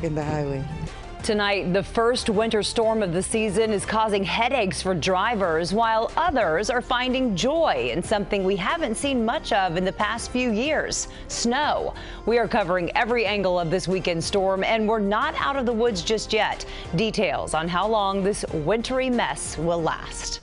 in the highway. Tonight, the first winter storm of the season is causing headaches for drivers, while others are finding joy in something we haven't seen much of in the past few years: snow. We are covering every angle of this weekend storm, and we're not out of the woods just yet. Details on how long this wintry mess will last.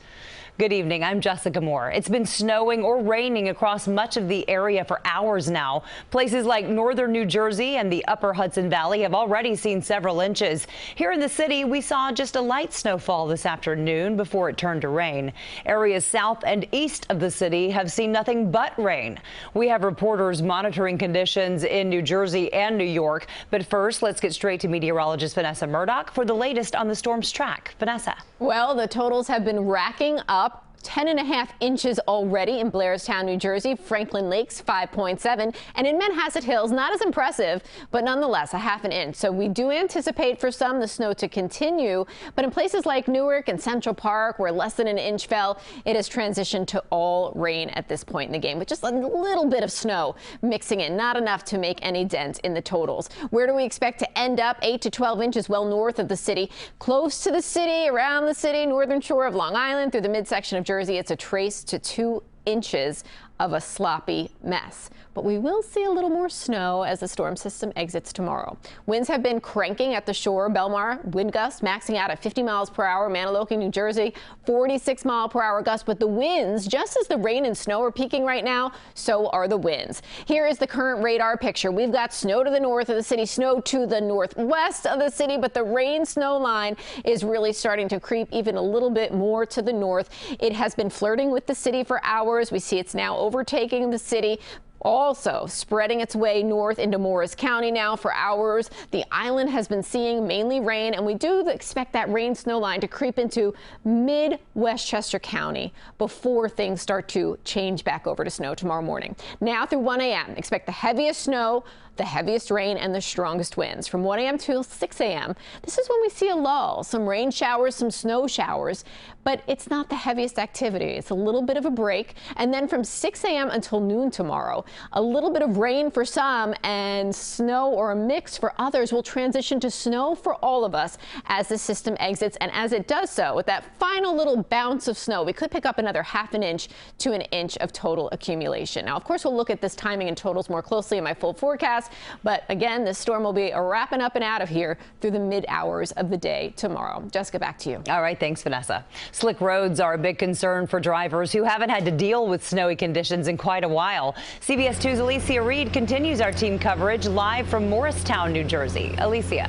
Good evening. I'm Jessica Moore. It's been snowing or raining across much of the area for hours now. Places like northern New Jersey and the upper Hudson Valley have already seen several inches. Here in the city, we saw just a light snowfall this afternoon before it turned to rain. Areas south and east of the city have seen nothing but rain. We have reporters monitoring conditions in New Jersey and New York. But first, let's get straight to meteorologist Vanessa Murdoch for the latest on the storm's track. Vanessa. Well, the totals have been racking up. 10.5 inches already in Blairstown, New Jersey. Franklin Lakes 5.7, and in Manhasset Hills, not as impressive, but nonetheless a ½ inch. So we do anticipate for some the snow to continue, but in places like Newark and Central Park, where less than an inch fell, it has transitioned to all rain at this point in the game, with just a little bit of snow mixing in, not enough to make any dent in the totals. Where do we expect to end up? 8 to 12 inches well north of the city, close to the city, around the city, northern shore of Long Island, through the midsection of Jersey. It's a trace to 2 inches of a sloppy mess. But we will see a little more snow as the storm system exits tomorrow. Winds have been cranking at the shore. Belmar wind gusts maxing out at 50 miles per hour. Manahawkin, New Jersey, 46-mile-per-hour gusts. But the winds, just as the rain and snow are peaking right now, so are the winds. Here is the current radar picture. We've got snow to the north of the city, snow to the northwest of the city, but the rain-snow line is really starting to creep even a little bit more to the north. It has been flirting with the city for hours. We see it's now overtaking the city, also spreading its way north into Morris County now for hours. The island has been seeing mainly rain, and we do expect that rain-snow line to creep into mid-Westchester County before things start to change back over to snow tomorrow morning. Now through 1 a.m., expect the heaviest snow, the heaviest rain, and the strongest winds. From 1 a.m. to 6 a.m., this is when we see a lull. Some rain showers, some snow showers, but it's not the heaviest activity. It's a little bit of a break. And then from 6 a.m. until noon tomorrow, a little bit of rain for some and snow or a mix for others will transition to snow for all of us as the system exits. And as it does so, with that final little bounce of snow, we could pick up another ½ an inch to an inch of total accumulation. Now, of course, we'll look at this timing and totals more closely in my full forecast. But again, this storm will be wrapping up and out of here through the mid hours of the day tomorrow. Jessica, back to you. All right. Thanks, Vanessa. Slick roads are a big concern for drivers who haven't had to deal with snowy conditions in quite a while. CBS 2's Alicia Reed continues our team coverage live from Morristown, New Jersey. Alicia.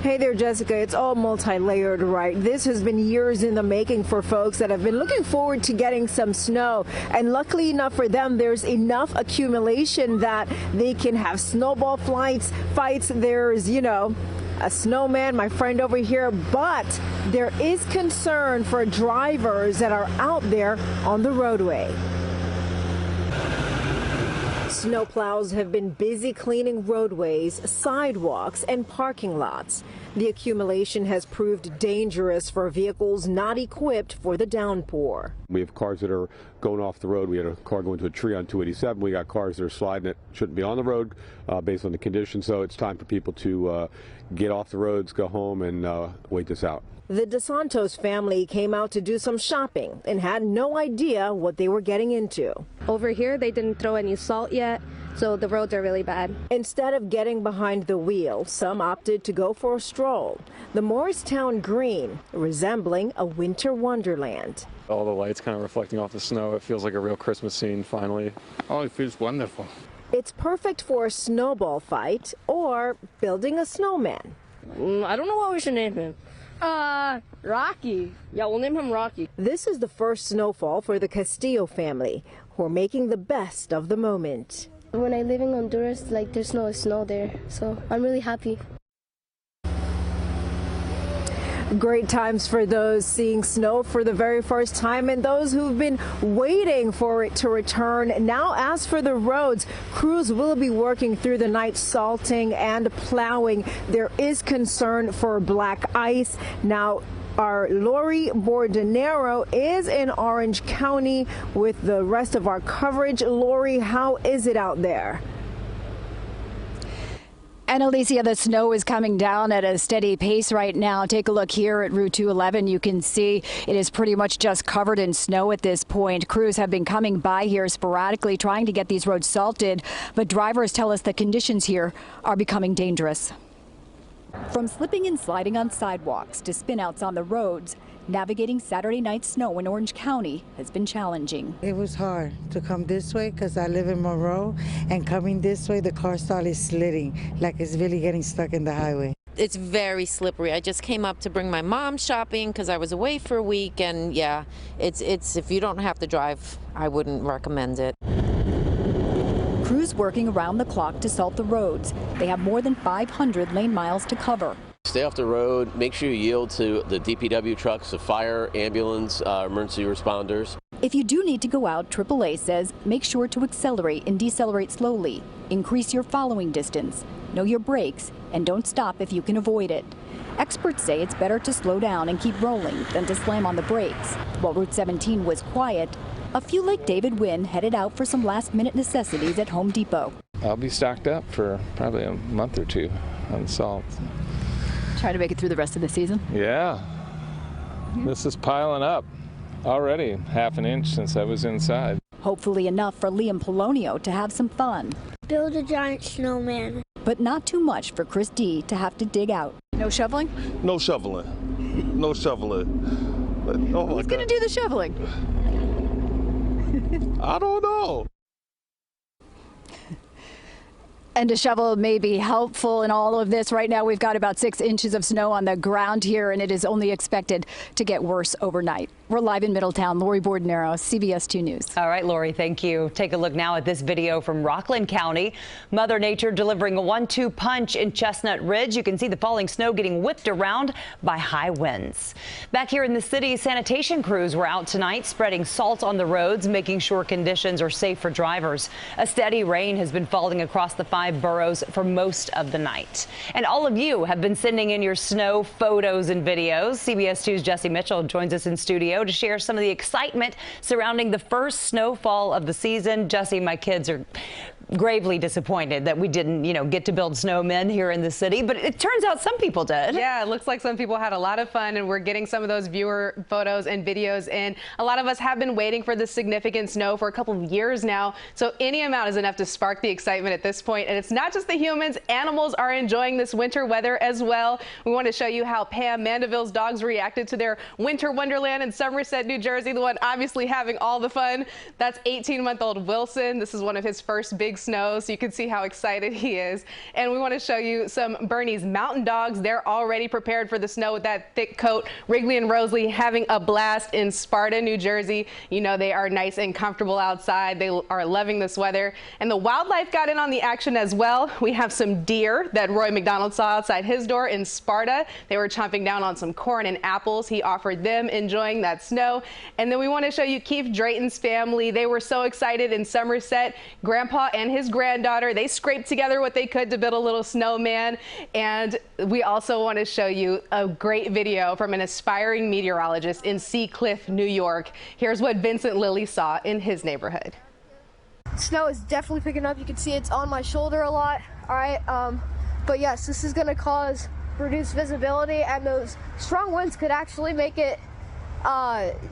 Hey there, Jessica. It's all multi-layered, right? This has been years in the making for folks that have been looking forward to getting some snow. And luckily enough for them, there's enough accumulation that they can have snowball fights. There's, you know, a snowman, my friend over here. But there is concern for drivers that are out there on the roadway. Snowplows have been busy cleaning roadways, sidewalks, and parking lots. The accumulation has proved dangerous for vehicles not equipped for the downpour. We have cars that are going off the road. We had a car going to a tree on 287. We got cars that are sliding that shouldn't be on the road based on the conditions. So it's time for people to get off the roads, go home, and wait this out. The DeSantos family came out to do some shopping and had no idea what they were getting into. Over here, they didn't throw any salt yet, so the roads are really bad. Instead of getting behind the wheel, some opted to go for a stroll. The Morristown Green, resembling a winter wonderland. All the lights kind of reflecting off the snow. It feels like a real Christmas scene, finally. Oh, it feels wonderful. It's perfect for a snowball fight or building a snowman. I don't know what we should name him. Rocky. Yeah, we'll name him Rocky. This is the first snowfall for the Castillo family, who are making the best of the moment. When I live in Honduras, like, there's no snow there, so I'm really happy. Great times for those seeing snow for the very first time and those who've been waiting for it to return. Now, as for the roads, crews will be working through the night salting and plowing. There is concern for black ice. Now, our Lori Bordenero is in Orange County with the rest of our coverage. Lori, how is it out there? And Alicia, the snow is coming down at a steady pace right now. Take a look here at Route 211. You can see it is pretty much just covered in snow at this point. Crews have been coming by here sporadically trying to get these roads salted, but drivers tell us the conditions here are becoming dangerous. From slipping and sliding on sidewalks to spinouts on the roads, navigating Saturday night snow in Orange County has been challenging. It was hard to come this way because I live in Monroe, and coming this way, the car started sliding, like it's really getting stuck in the highway. It's very slippery. I just came up to bring my mom shopping because I was away for a week, and yeah, it's if you don't have to drive, I wouldn't recommend it. Crews working around the clock to salt the roads. They have more than 500 lane miles to cover. Stay off the road, make sure you yield to the DPW trucks, the fire, ambulance, emergency responders. If you do need to go out, AAA says make sure to accelerate and decelerate slowly. Increase your following distance, know your brakes, and don't stop if you can avoid it. Experts say it's better to slow down and keep rolling than to slam on the brakes. While Route 17 was quiet, a few like David Wynn headed out for some last-minute necessities at Home Depot. I'll be stocked up for probably a month or two on salt. Try to make it through the rest of the season? Yeah. This is piling up already, half an inch since I was inside. Hopefully enough for Liam Polonio to have some fun. Build a giant snowman. But not too much for Chris D to have to dig out. No shoveling? No shoveling. No shoveling. Oh, who's going to do the shoveling? I don't know. And a shovel may be helpful in all of this. Right now, we've got about 6 inches of snow on the ground here, and it is only expected to get worse overnight. We're live in Middletown. Lori Bordenero, CBS 2 News. All right, Lori, thank you. Take a look now at this video from Rockland County. Mother Nature delivering a 1-2 punch in Chestnut Ridge. You can see the falling snow getting whipped around by high winds. Back here in the city, sanitation crews were out tonight spreading salt on the roads, making sure conditions are safe for drivers. A steady rain has been falling across the 5 boroughs for most of the night. And all of you have been sending in your snow photos and videos. CBS 2's Jesse Mitchell joins us in studio to share some of the excitement surrounding the first snowfall of the season. Jesse, my kids are gravely disappointed that we didn't, get to build snowmen here in the city, but it turns out some people did. Yeah, it looks like some people had a lot of fun, and we're getting some of those viewer photos and videos in. A lot of us have been waiting for this significant snow for a couple of years now, so any amount is enough to spark the excitement at this point. And it's not just the humans, animals are enjoying this winter weather as well. We want to show you how Pam Mandeville's dogs reacted to their winter wonderland in Somerset, New Jersey, the one obviously having all the fun. That's 18-month-old Wilson. This is one of his first big snow, so you can see how excited he is. And we want to show you some Bernie's mountain dogs. They're already prepared for the snow with that thick coat. Wrigley and Rosalie having a blast in Sparta, New Jersey. They are nice and comfortable outside. They are loving this weather. And the wildlife got in on the action as well. We have some deer that Roy McDonald saw outside his door in Sparta. They were chomping down on some corn and apples. He offered them, enjoying that snow. And then we want to show you Keith Drayton's family. They were so excited in Somerset. Grandpa and his granddaughter, they scraped together what they could to build a little snowman. And we also want to show you a great video from an aspiring meteorologist in Seacliff, New York. Here's what Vincent Lilly saw in his neighborhood. Snow is definitely picking up. You can see it's on my shoulder a lot. All right, but yes, this is going to cause reduced visibility, and those strong winds could actually make it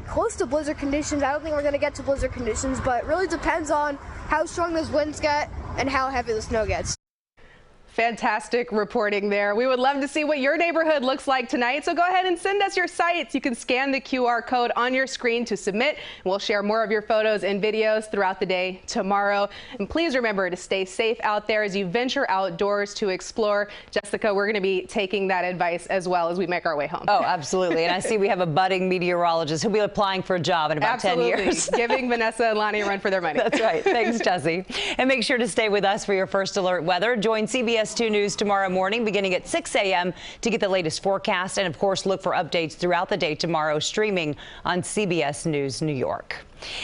close to blizzard conditions. I don't think we're going to get to blizzard conditions, but it really depends on how strong those winds get and how heavy the snow gets. Fantastic reporting there. We would love to see what your neighborhood looks like tonight, so go ahead and send us your sites. You can scan the QR code on your screen to submit. We'll share more of your photos and videos throughout the day tomorrow. And please remember to stay safe out there as you venture outdoors to explore. Jessica, we're going to be taking that advice as well as we make our way home. Oh, absolutely. And I see we have a budding meteorologist who'll be applying for a job in about 10 years. Giving Vanessa and Lonnie a run for their money. That's right. Thanks, Jesse. And make sure to stay with us for your first alert weather. Join CBS 2 News tomorrow morning beginning at 6 a.m. to get the latest forecast, and of course look for updates throughout the day tomorrow streaming on CBS News New York.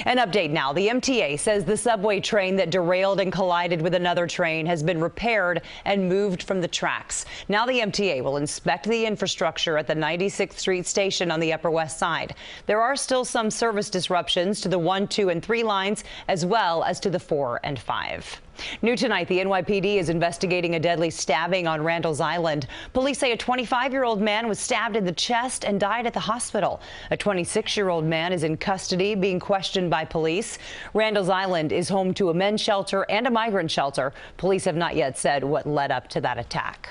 An update now. The MTA says the subway train that derailed and collided with another train has been repaired and moved from the tracks. Now the MTA will inspect the infrastructure at the 96th Street station on the Upper West Side. There are still some service disruptions to the 1, 2, and 3 lines, as well as to the 4 and 5. New tonight, the NYPD is investigating a deadly stabbing on Randall's Island. Police say a 25-year-old man was stabbed in the chest and died at the hospital. A 26-year-old man is in custody, being questioned by police. Randall's Island is home to a men's shelter and a migrant shelter. Police have not yet said what led up to that attack.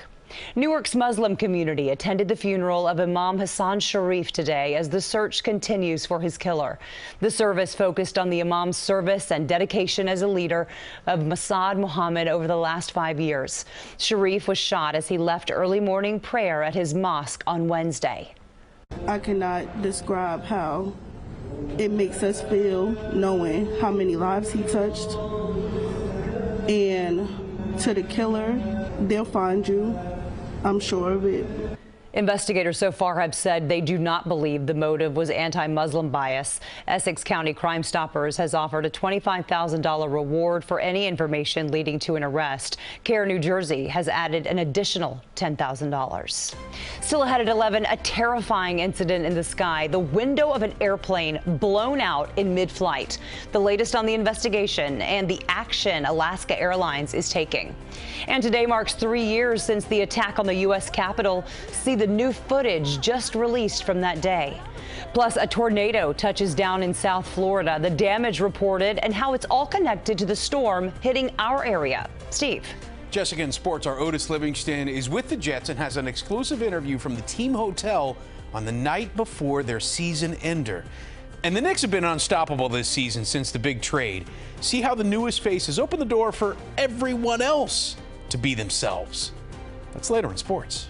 Newark's Muslim community attended the funeral of Imam Hassan Sharif today as the search continues for his killer. The service focused on the Imam's service and dedication as a leader of Masad Muhammad over the last 5 years. Sharif was shot as he left early morning prayer at his mosque on Wednesday. I cannot describe how it makes us feel knowing how many lives he touched. And to the killer, they'll find you. I'm sure of it. Investigators so far have said they do not believe the motive was anti-Muslim bias. Essex County Crime Stoppers has offered a $25,000 reward for any information leading to an arrest. CARE New Jersey has added an additional $10,000. Still ahead at 11, a terrifying incident in the sky. The window of an airplane blown out in mid-flight. The latest on the investigation and the action Alaska Airlines is taking. And today marks 3 years since the attack on the U.S. Capitol. See the new footage just released from that day. Plus, a tornado touches down in South Florida, the damage reported, and how it's all connected to the storm hitting our area. Steve. Jessica in sports, our Otis Livingston is with the Jets and has an exclusive interview from the team hotel on the night before their season ender. And the Knicks have been unstoppable this season since the big trade. See how the newest faces open the door for everyone else to be themselves. That's later in sports.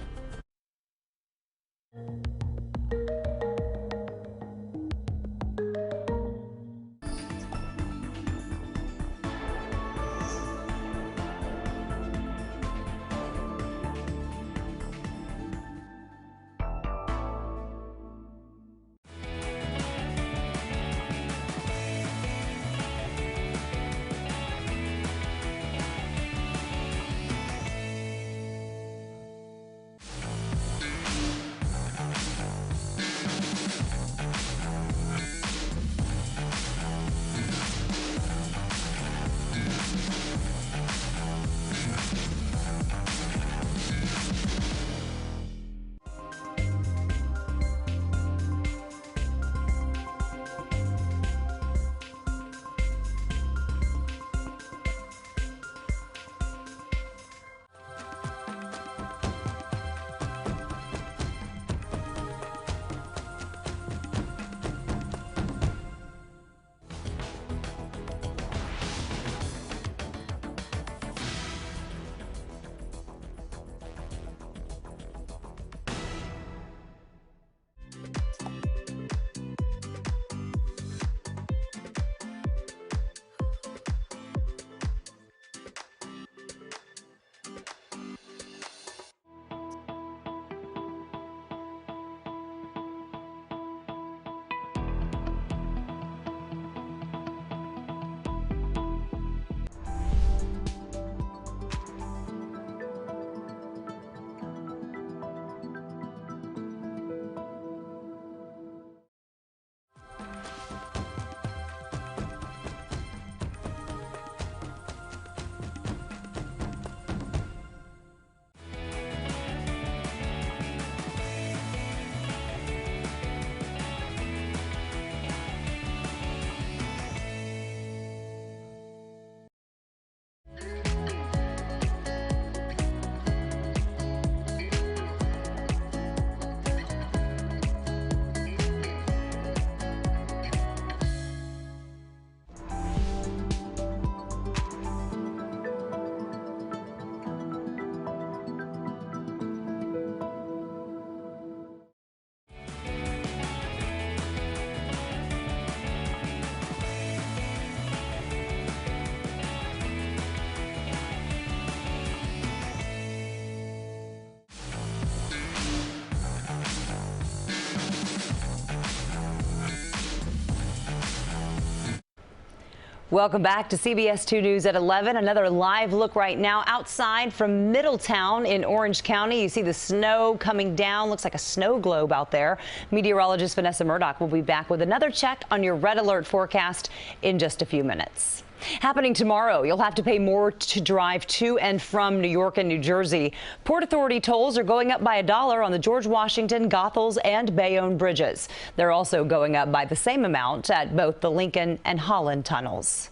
Welcome back to CBS 2 News at 11. Another live look right now outside from Middletown in Orange County. You see the snow coming down. Looks like a snow globe out there. Meteorologist Vanessa Murdoch will be back with another check on your red alert forecast in just a few minutes. Happening tomorrow, you'll have to pay more to drive to and from New York and New Jersey. Port Authority tolls are going up by $1 on the George Washington, Goethals, and Bayonne bridges. They're also going up by the same amount at both the Lincoln and Holland tunnels.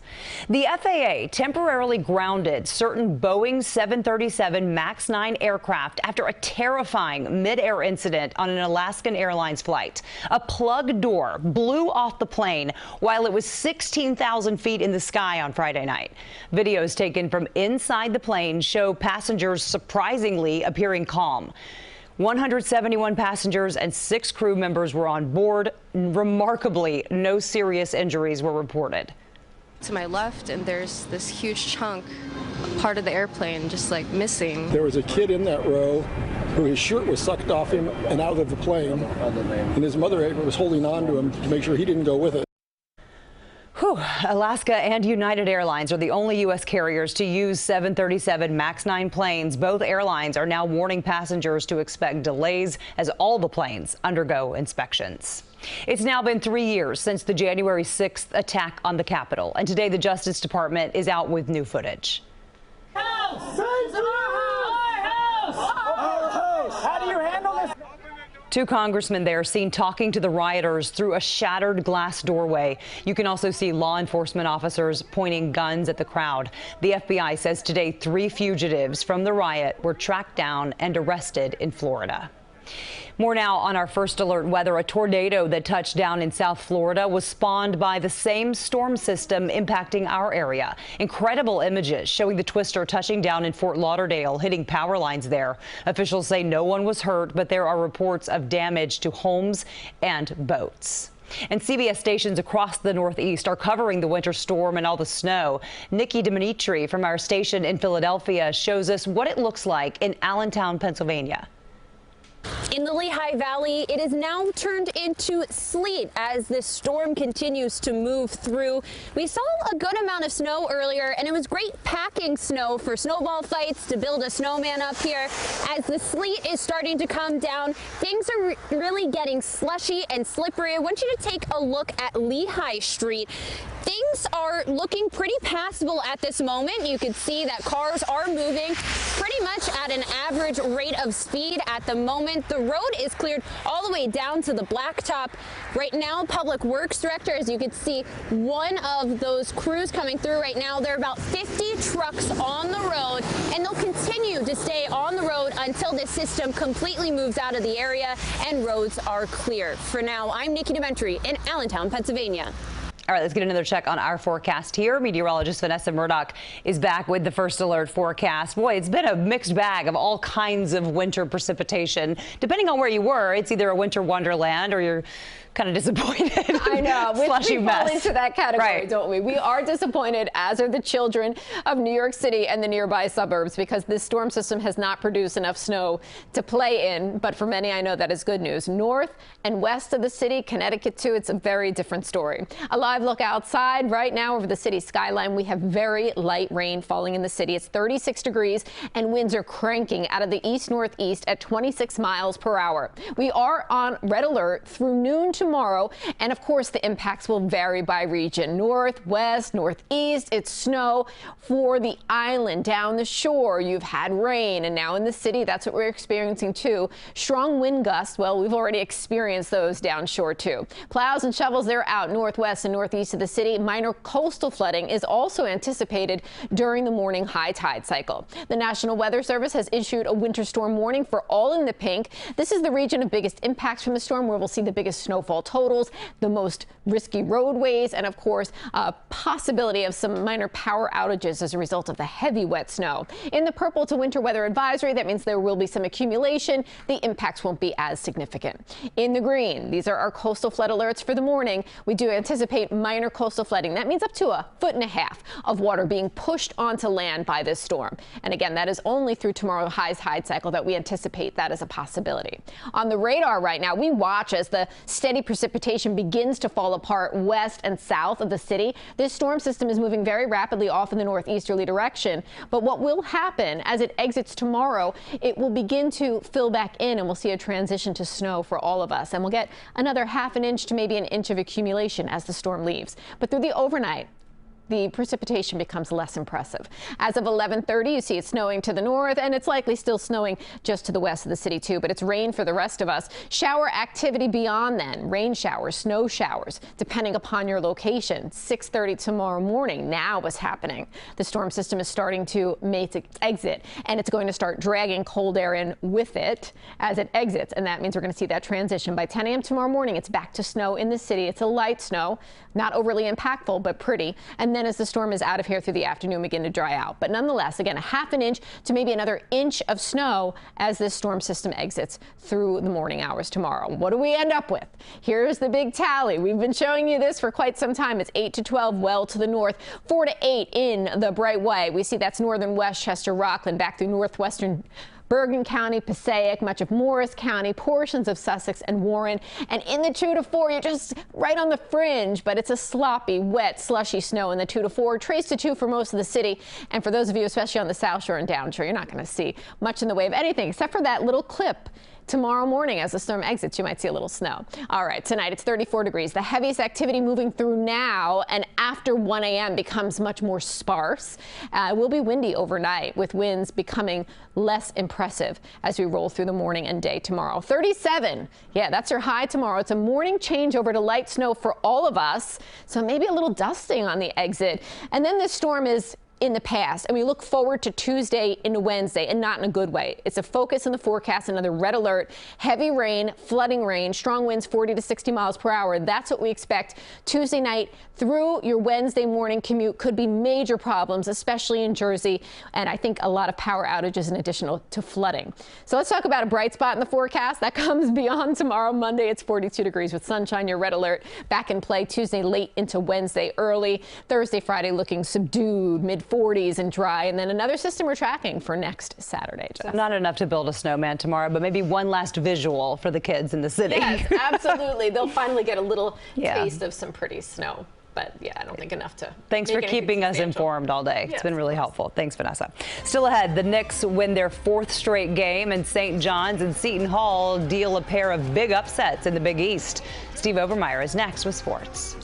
The FAA temporarily grounded certain Boeing 737 MAX 9 aircraft after a terrifying mid-air incident on an Alaskan Airlines flight. A plug door blew off the plane while it was 16,000 feet in the sky on Friday night. Videos taken from inside the plane show passengers surprisingly appearing calm. 171 passengers and 6 crew members were on board. Remarkably, no serious injuries were reported. To my left, and there's this huge chunk, part of the airplane just like missing. There was a kid in that row who his shirt was sucked off him and out of the plane, and his mother was holding on to him to make sure he didn't go with it. Whew. Alaska and United Airlines are the only U.S. carriers to use 737 MAX 9 planes. Both airlines are now warning passengers to expect delays as all the planes undergo inspections. It's now been 3 years since the January 6th attack on the Capitol, and today the Justice Department is out with new footage. House! Our house! Our house! How do you handle this? 2 congressmen there seen talking to the rioters through a shattered glass doorway. You can also see law enforcement officers pointing guns at the crowd. The FBI says today 3 fugitives from the riot were tracked down and arrested in Florida. More now on our first alert weather. A tornado that touched down in South Florida was spawned by the same storm system impacting our area. Incredible images showing the twister touching down in Fort Lauderdale, hitting power lines there. Officials say no one was hurt, but there are reports of damage to homes and boats. And CBS stations across the Northeast are covering the winter storm and all the snow. Nikki Dimitri from our station in Philadelphia shows us what it looks like in Allentown, Pennsylvania. In the Lehigh Valley, it is now turned into sleet as this storm continues to move through. We saw a good amount of snow earlier, and it was great packing snow for snowball fights to build a snowman up here. As the sleet is starting to come down, things are really getting slushy and slippery. I want you to take a look at Lehigh Street. Things are looking pretty passable at this moment. You can see that cars are moving pretty much at an average rate of speed at the moment. The road is cleared all the way down to the blacktop. Right now, Public Works Director, as you can see, one of those crews coming through right now. There are about 50 trucks on the road, and they'll continue to stay on the road until this system completely moves out of the area and roads are clear. For now, I'm Nikki Dimitri in Allentown, Pennsylvania. All right, let's get another check on our forecast here. Meteorologist Vanessa Murdoch is back with the first alert forecast. Boy, it's been a mixed bag of all kinds of winter precipitation. Depending on where you were, it's either a winter wonderland or you're kind of disappointed. I know. We fall mess. into that category, don't we? We are disappointed, as are the children of New York City and the nearby suburbs, because this storm system has not produced enough snow to play in. But for many, I know that is good news. North and west of the city, Connecticut too, it's a very different story. A live look outside right now over the city skyline. We have very light rain falling in the city. It's 36 degrees and winds are cranking out of the east-northeast at 26 miles per hour. We are on red alert through noon tomorrow, and of course the impacts will vary by region. North, west, northeast, it's snow for the island. Down the shore, you've had rain, and now in the city, that's what we're experiencing too. Strong wind gusts, well, we've already experienced those down shore too. Plows and shovels, they're out northwest and northeast of the city. Minor coastal flooding is also anticipated during the morning high tide cycle. The National Weather Service has issued a winter storm warning for all in the pink. This is the region of biggest impacts from the storm, where we'll see the biggest snowfall totals, the most risky roadways, and of course a possibility of some minor power outages as a result of the heavy wet snow. In the purple to winter weather advisory, that means there will be some accumulation. The impacts won't be as significant. In the green, these are our coastal flood alerts for the morning. We do anticipate minor coastal flooding. That means up to 1.5 feet of water being pushed onto land by this storm. And again, that is only through tomorrow's high tide cycle that we anticipate that as a possibility. On the radar right now, we watch as the steady precipitation begins to fall apart west and south of the city. This storm system is moving very rapidly off in the northeasterly direction. But what will happen as it exits tomorrow, it will begin to fill back in, and we'll see a transition to snow for all of us. And we'll get another 1/2 inch to maybe 1 inch of accumulation as the storm leaves. But through the overnight, the precipitation becomes less impressive. As of 11:30, you see it snowing to the north, and it's likely still snowing just to the west of the city too, but it's rain for the rest of us. Shower activity beyond then, rain showers, snow showers, depending upon your location. 6:30 tomorrow morning, now what's happening. The storm system is starting to make its exit, and it's going to start dragging cold air in with it as it exits, and that means we're going to see that transition. By 10 a.m. tomorrow morning, it's back to snow in the city. It's a light snow, not overly impactful, but pretty. And then as the storm is out of here through the afternoon, begin to dry out. But nonetheless, again, 1/2 inch to maybe another inch of snow as this storm system exits through the morning hours tomorrow. What do we end up with? Here's the big tally. We've been showing you this for quite some time. It's 8 to 12 well to the north, 4 to 8 in the Bright Way. We see that's northern Westchester, Rockland, back through northwestern Bergen County, Passaic, much of Morris County, portions of Sussex and Warren. And in the 2 to 4, you're just right on the fringe, but it's a sloppy, wet, slushy snow in the 2 to 4. Trace to 2 for most of the city. And for those of you, especially on the South Shore and Down Shore, you're not going to see much in the way of anything except for that little clip. Tomorrow morning, as the storm exits, you might see a little snow. All right, tonight it's 34 degrees. The heaviest activity moving through now and after 1 a.m. becomes much more sparse. It will be windy overnight, with winds becoming less impressive as we roll through the morning and day tomorrow. 37. Yeah, that's your high tomorrow. It's a morning change over to light snow for all of us, so maybe a little dusting on the exit. And then this storm is in the past, and we look forward to Tuesday into Wednesday, and not in a good way. It's a focus in the forecast, another red alert, heavy rain, flooding rain, strong winds 40 to 60 miles per hour. That's what we expect Tuesday night through your Wednesday morning commute. Could be major problems, especially in Jersey, and I think a lot of power outages in addition to flooding. So let's talk about a bright spot in the forecast that comes beyond tomorrow. Monday, it's 42 degrees with sunshine. Your red alert back in play Tuesday late into Wednesday early. Thursday, Friday looking subdued, mid-40s and dry, and then another system we're tracking for next Saturday. So not enough to build a snowman tomorrow, but maybe one last visual for the kids in the city. Yes, absolutely. They'll finally get a little taste of some pretty snow. But yeah, I don't think enough to. Thanks for keeping us informed all day. It's been really helpful. Thanks, Vanessa. Still ahead, the Knicks win their 4th straight game, and St. John's and Seton Hall deal a pair of big upsets in the Big East. Steve Overmeyer is next with sports.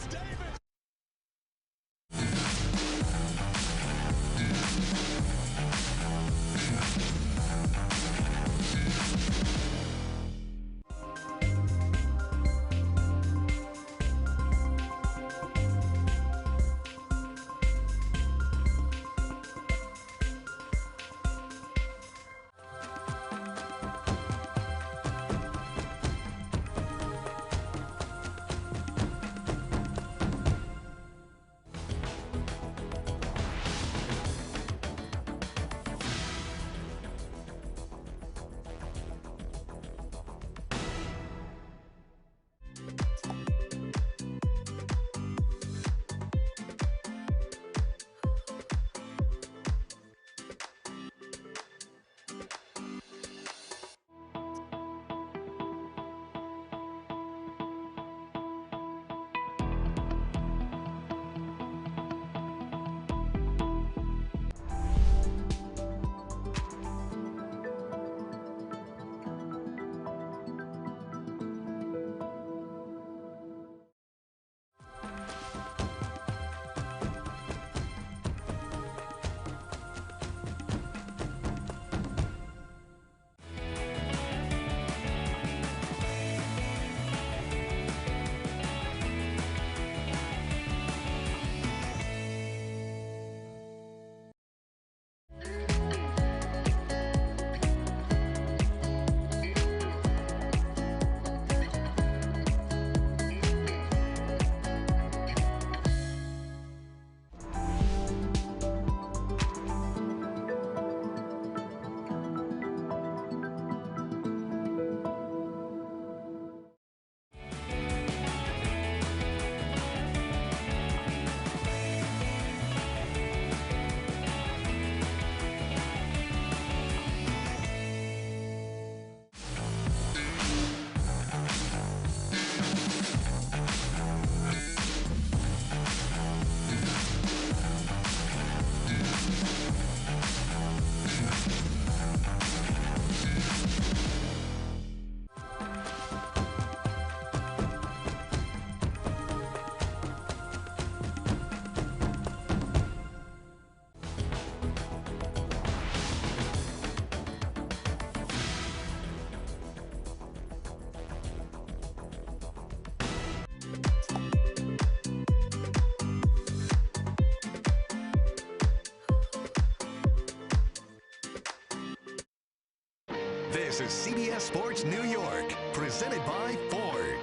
This is CBS Sports New York, presented by Ford.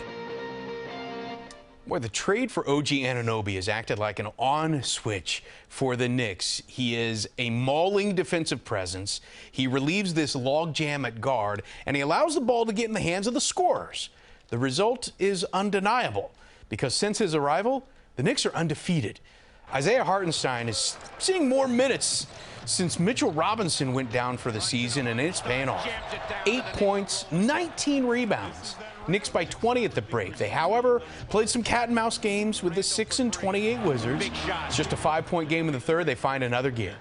Boy, the trade for OG Anunoby has acted like an on switch for the Knicks. He is a mauling defensive presence. He relieves this logjam at guard, and he allows the ball to get in the hands of the scorers. The result is undeniable, because since his arrival, the Knicks are undefeated. Isaiah Hartenstein is seeing more minutes since Mitchell Robinson went down for the season, and it's paying off. 8 points, 19 rebounds. Knicks by 20 at the break. They, however, played some cat and mouse games with the 6-28 Wizards. It's just a 5-point game in the third. They find another gear.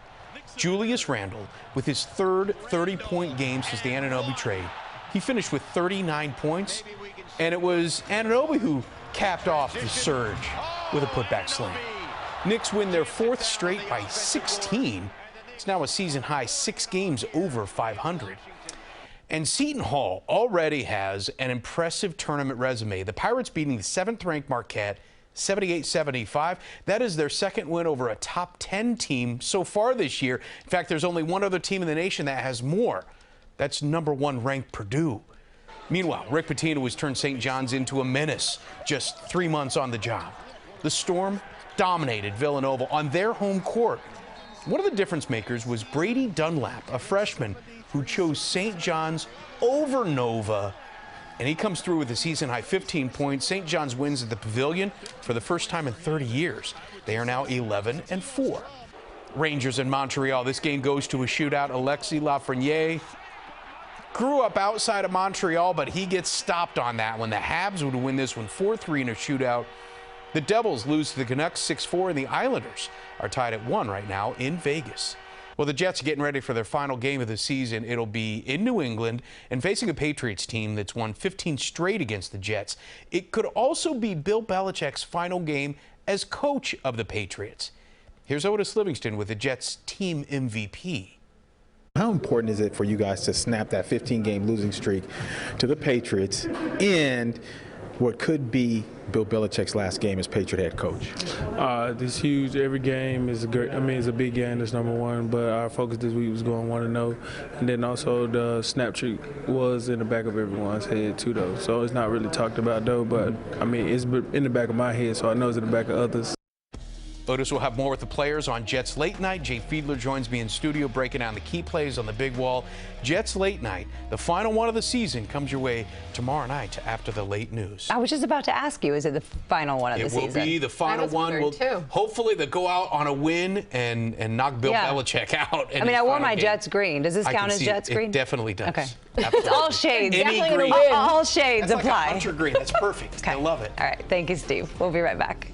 Julius Randle with his third 30-point game since the Anunoby trade. He finished with 39 points, and it was Anunoby who capped off the surge with a putback slam. Knicks win their 4th straight by 16. It's now a season-high 6 games over 500. And Seton Hall already has an impressive tournament resume. The Pirates beating the 7th-ranked Marquette 78-75. That is their second win over a top 10 team so far this year. In fact, there's only one other team in the nation that has more. That's #1 ranked Purdue. Meanwhile, Rick Pitino has turned St. John's into a menace just 3 months on the job. The Storm dominated Villanova on their home court. One of the difference makers was Brady Dunlap, a freshman who chose St. John's over Nova, and he comes through with a season-high 15 points. St. John's wins at the Pavilion for the first time in 30 years. They are now 11-4. Rangers in Montreal. This game goes to a shootout. Alexis Lafreniere grew up outside of Montreal, but he gets stopped on that one. The Habs would win this one 4-3 in a shootout. The Devils lose to the Canucks 6-4, and the Islanders are tied at 1 right now in Vegas. Well, the Jets are getting ready for their final game of the season. It'll be in New England and facing a Patriots team that's won 15 straight against the Jets. It could also be Bill Belichick's final game as coach of the Patriots. Here's Otis Livingston with the Jets team MVP. How important is it for you guys to snap that 15-game losing streak to the Patriots and what could be Bill Belichick's last game as Patriot head coach? This huge. Every game is a great. It's a big game. That's #1. But our focus this week was going 1-0, and then also the snap streak was in the back of everyone's head too, though. So it's not really talked about though. But it's in the back of my head, so I know it's in the back of others. Otis will have more with the players on Jets Late Night. Jay Fiedler joins me in studio breaking down the key plays on the big wall. Jets Late Night, the final one of the season, comes your way tomorrow night after the late news. I was just about to ask you, is it the final one of the season? It will be the final one. Hopefully they'll go out on a win and knock Bill Belichick out. I wore my Jets green. Does this count as Jets green? It definitely does. Okay. It's all shades. Any green. All shades That's apply. Like a hunter green. That's perfect. Okay. I love it. All right. Thank you, Steve. We'll be right back.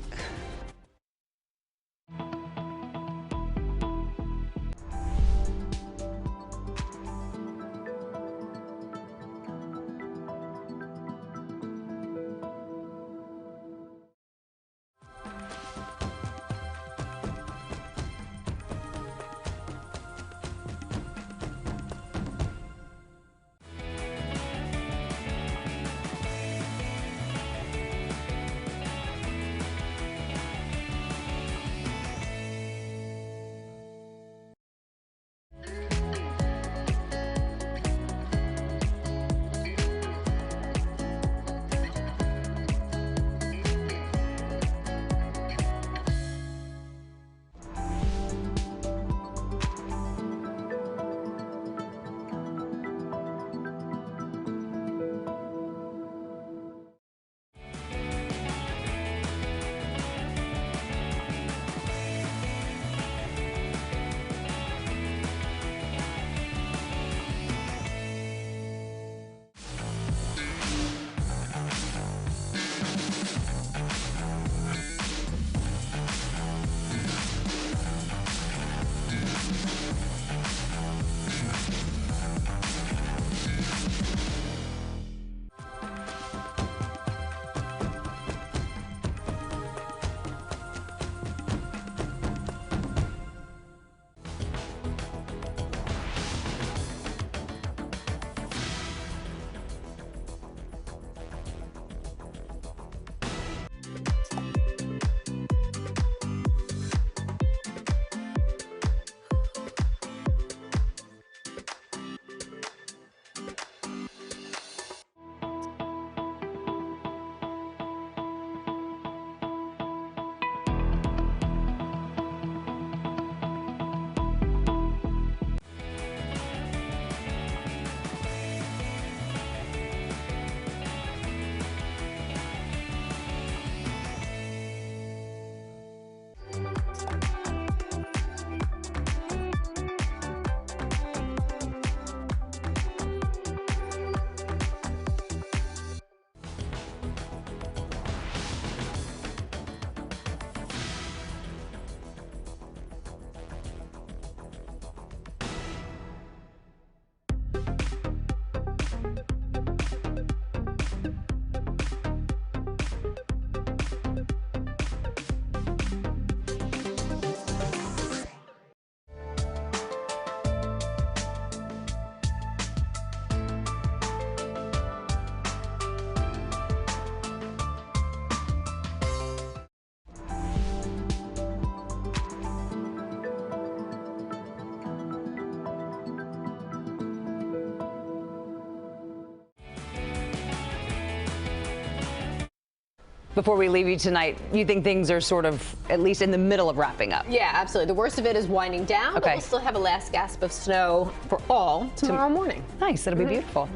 Before we leave you tonight, you think things are sort of at least in the middle of wrapping up? Yeah, absolutely. The worst of it is winding down, but we'll still have a last gasp of snow for all tomorrow morning. Nice. That'll be beautiful.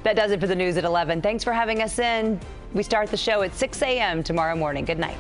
That does it for the news at 11. Thanks for having us in. We start the show at 6 a.m. tomorrow morning. Good night.